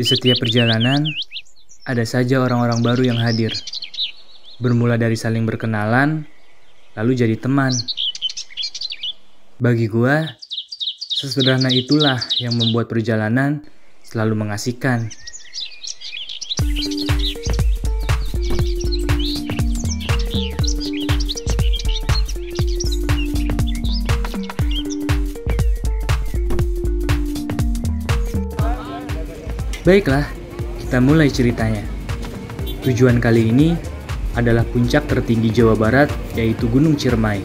Di setiap perjalanan, ada saja orang-orang baru yang hadir. Bermula dari saling berkenalan, lalu jadi teman. Bagi gua, sesederhana itulah yang membuat perjalanan selalu mengasihkan. Baiklah, kita mulai ceritanya. Tujuan kali ini adalah puncak tertinggi Jawa Barat, yaitu Gunung Ciremai.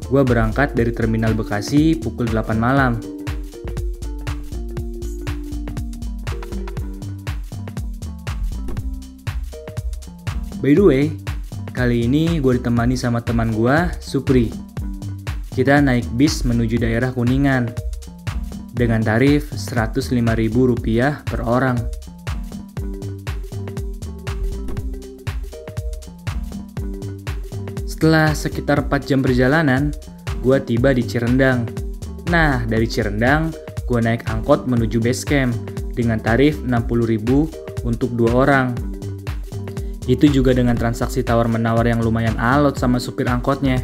Gua berangkat dari Terminal Bekasi pukul 8 malam. By the way, kali ini gue ditemani sama teman gue, Supri. Kita naik bis menuju daerah Kuningan dengan tarif Rp105.000 per orang. Setelah sekitar 4 jam perjalanan, gue tiba di Cirendang. Nah, dari Cirendang, gue naik angkot menuju base camp dengan tarif Rp60.000 untuk 2 orang. Itu juga dengan transaksi tawar-menawar yang lumayan alot sama supir angkotnya.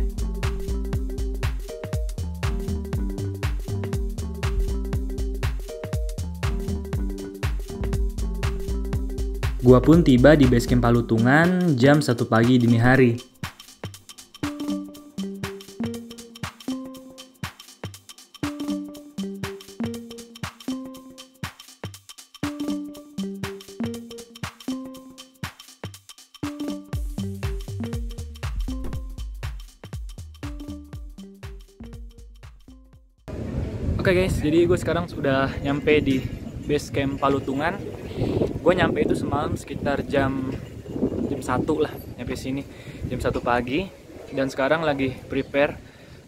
Gua pun tiba di base camp Palutungan jam 1 pagi dini hari. Oke guys, jadi gue sekarang sudah nyampe di base camp Palutungan. Gue nyampe itu semalam sekitar jam 1 lah, nyampe sini jam 1 pagi. Dan sekarang lagi prepare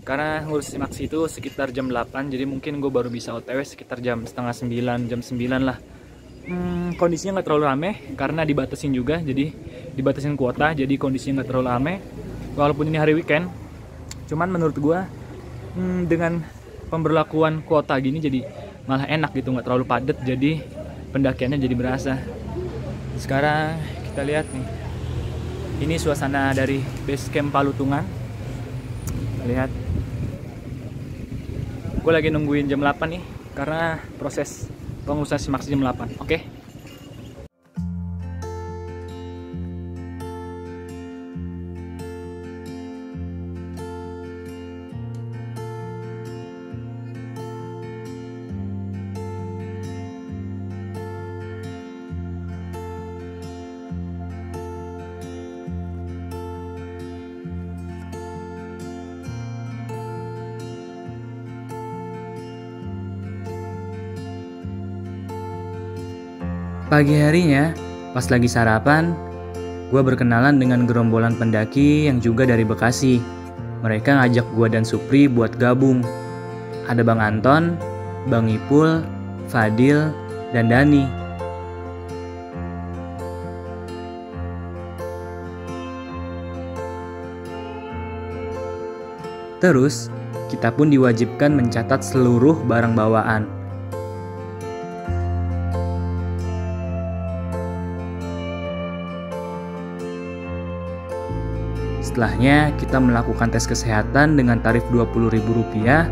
karena ngurus simaksi itu sekitar jam 8. Jadi mungkin gue baru bisa OTW sekitar jam setengah 9, jam 9 lah. Kondisinya nggak terlalu rame karena dibatasin juga, jadi dibatasin kuota, jadi kondisinya nggak terlalu rame walaupun ini hari weekend. Cuman menurut gue dengan pemberlakuan kuota gini jadi malah enak gitu, nggak terlalu padat, jadi pendakiannya jadi berasa. Sekarang kita lihat nih, ini suasana dari base camp Palutungan. Lihat, gue lagi nungguin jam 8 nih karena proses pengurusan simaksi jam 8. Oke. Pagi harinya, pas lagi sarapan, gue berkenalan dengan gerombolan pendaki yang juga dari Bekasi. Mereka ngajak gue dan Supri buat gabung. Ada Bang Anton, Bang Ipul, Fadil, dan Dani. Terus, kita pun diwajibkan mencatat seluruh barang bawaan. Setelahnya, kita melakukan tes kesehatan dengan tarif Rp20.000.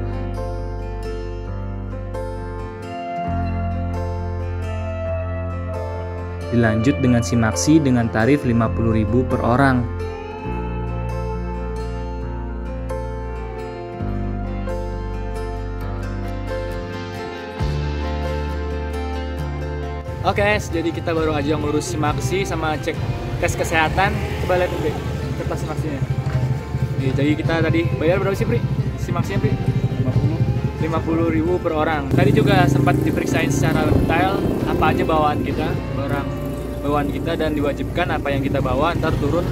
Dilanjut dengan simaksi dengan tarif Rp50.000 per orang. Oke, jadi kita baru aja ngurus simaksi sama cek tes kesehatan. Coba lihat dulu kertas simaksinya. Jadi kita tadi bayar berapa sih, Pri? Simaksinya, Pri? 50.000 per orang. Tadi juga sempat diperiksain secara detail apa aja bawaan kita, barang bawaan kita, dan diwajibkan apa yang kita bawa ntar turun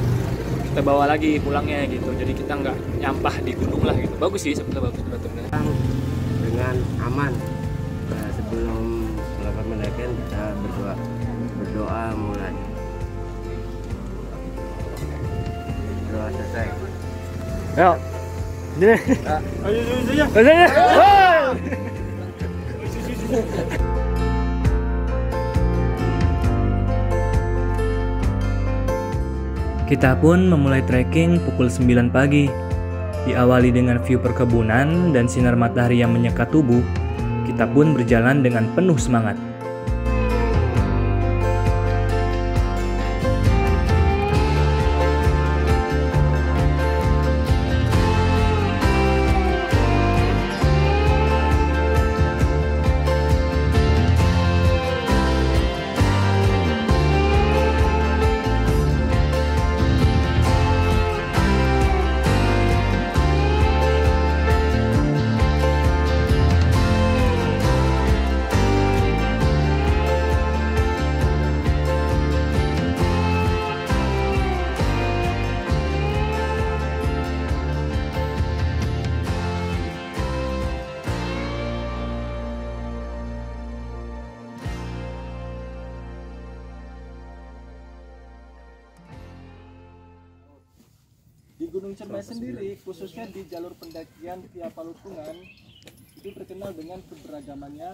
kita bawa lagi pulangnya gitu. Jadi kita nggak nyampah di gunung lah gitu. Bagus sih, sebetulnya bagus peraturannya. Dengan aman. Sebelum melakukan pendakian kita berdoa mulai. Doa selesai. Ayo. Jadi. Ayo. Kita pun memulai trekking pukul 9 pagi. Diawali dengan view perkebunan dan sinar matahari yang menyekat tubuh, kita pun berjalan dengan penuh semangat. Di Gunung Cermai sendiri, khususnya di jalur pendakian via Palutungan, itu terkenal dengan keberagamannya,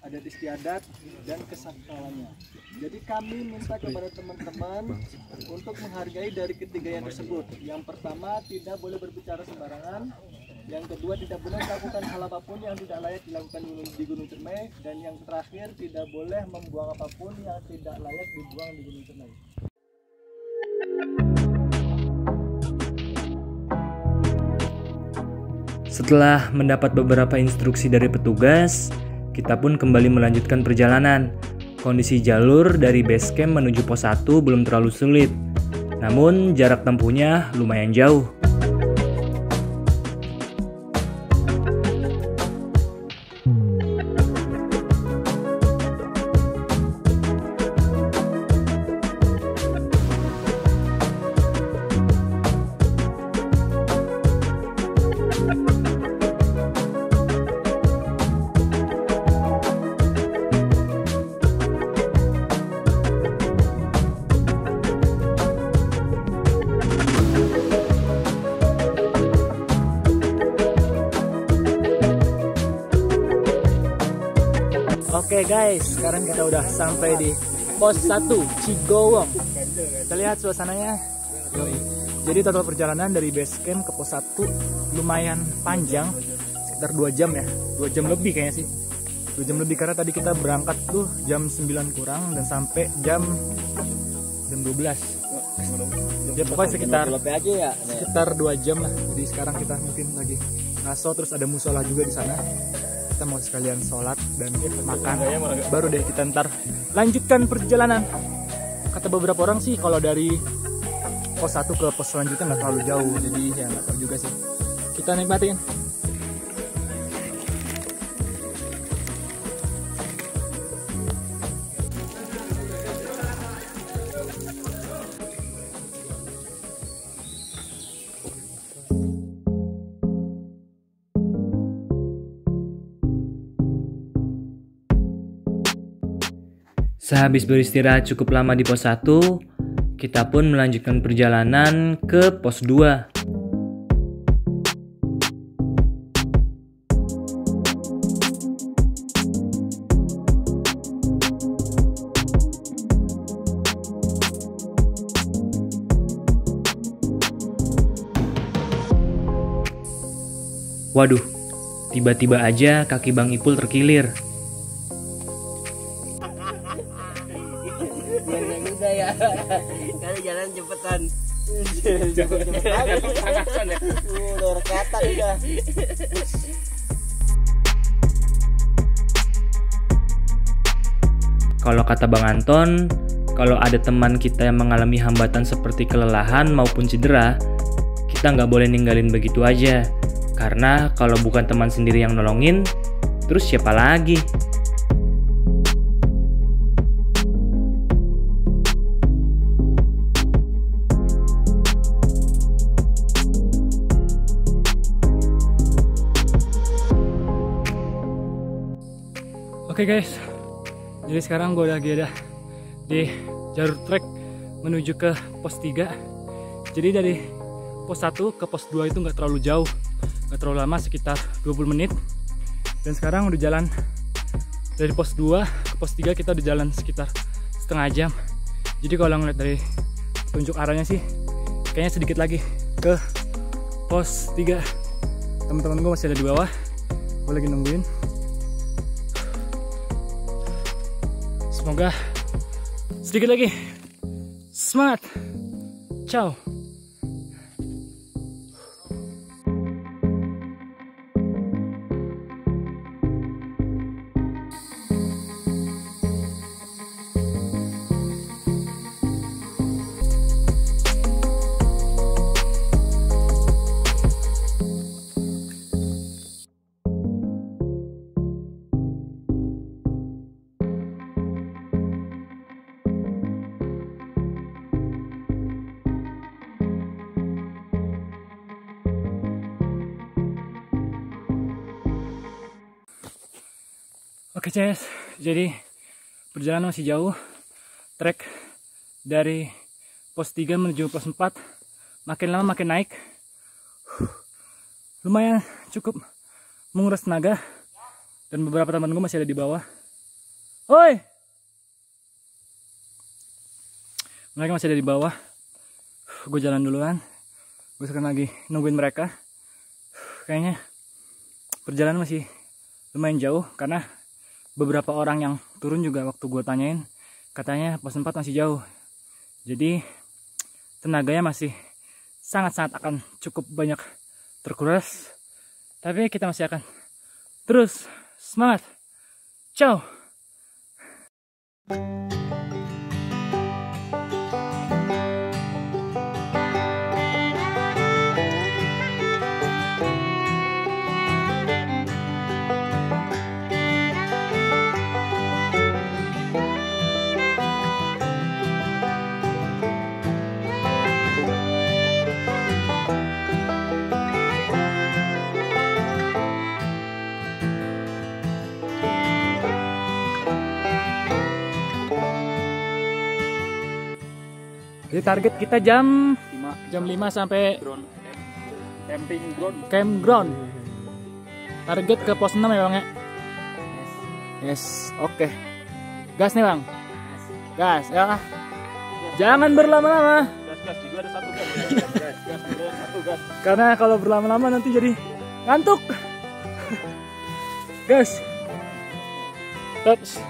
adat istiadat, dan kesakralannya. Jadi kami minta kepada teman-teman untuk menghargai dari ketiga yang tersebut. Yang pertama, tidak boleh berbicara sembarangan. Yang kedua, tidak boleh melakukan hal apapun yang tidak layak dilakukan di Gunung Cermai. Dan yang terakhir, tidak boleh membuang apapun yang tidak layak dibuang di Gunung Cermai. Setelah mendapat beberapa instruksi dari petugas, kita pun kembali melanjutkan perjalanan. Kondisi jalur dari base camp menuju pos 1 belum terlalu sulit, namun jarak tempuhnya lumayan jauh. Oke guys, sekarang kita udah sampai di pos 1 Cigowong. Kita lihat suasananya. Yoi. Jadi total perjalanan dari base camp ke pos 1 lumayan panjang, sekitar 2 jam ya. 2 jam lebih kayaknya sih. 2 jam lebih karena tadi kita berangkat tuh jam 9 kurang dan sampai jam 12. Ya pokoknya sekitar 2 jam lah. Jadi sekarang kita mungkin lagi ngaso, terus ada musola juga di sana. Kita mau sekalian sholat dan makan, baru deh kita ntar lanjutkan perjalanan. Kata beberapa orang sih kalau dari pos 1 ke pos selanjutnya nggak terlalu jauh, jadi ya nggak tahu juga sih. Kita nikmatin. Sehabis beristirahat cukup lama di pos 1, kita pun melanjutkan perjalanan ke pos 2. Waduh, tiba-tiba aja kaki Bang Ipul terkilir. Kali jalan cepetan. Cepetan ya. Udah rekatan udah. Kalau kata Bang Anton, kalau ada teman kita yang mengalami hambatan seperti kelelahan maupun cedera, kita nggak boleh ninggalin begitu aja. Karena kalau bukan teman sendiri yang nolongin, terus siapa lagi? Oke guys, jadi sekarang gue lagi ada di jalur trek menuju ke pos 3. Jadi dari pos 1 ke pos 2 itu nggak terlalu jauh, nggak terlalu lama, sekitar 20 menit. Dan sekarang udah jalan Dari pos 2 ke pos 3 kita udah jalan sekitar setengah jam. Jadi kalau ngeliat dari tunjuk arahnya sih kayaknya sedikit lagi ke pos 3. Teman-teman gue masih ada di bawah, gue lagi nungguin. Semoga sedikit lagi. Semangat. Ciao. Oke Ces, jadi perjalanan masih jauh. Trek dari pos 3 menuju pos 4 makin lama makin naik. Lumayan cukup menguras tenaga. Dan beberapa teman gue masih ada di bawah. Oi! Mereka masih ada di bawah. Gue jalan duluan. Gue sekarang lagi nungguin mereka. Kayaknya perjalanan masih lumayan jauh karena beberapa orang yang turun juga waktu gue tanyain katanya pos 4 masih jauh. Jadi tenaganya masih sangat-sangat akan cukup banyak terkuras. Tapi kita masih akan terus semangat. Ciao. Jadi target kita jam 5 sampai campground. Target ke pos 6 ya Bang ya? Yes, oke. Gas nih Bang. Gas ya. Jangan berlama-lama. Gas, juga ada satu gas. Karena kalau berlama-lama nanti jadi ngantuk. Gas. Terus.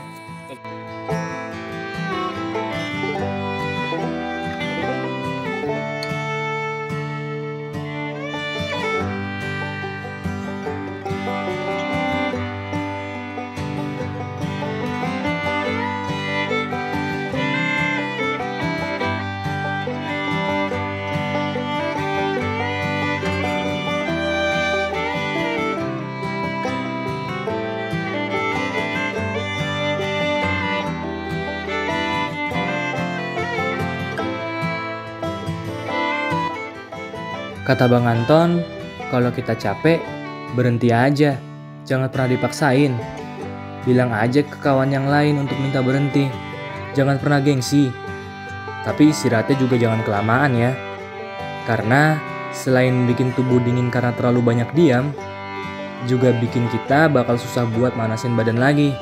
Kata Bang Anton, kalau kita capek, berhenti aja. Jangan pernah dipaksain. Bilang aja ke kawan yang lain untuk minta berhenti. Jangan pernah gengsi. Tapi istirahatnya juga jangan kelamaan ya. Karena selain bikin tubuh dingin karena terlalu banyak diam, juga bikin kita bakal susah buat manasin badan lagi.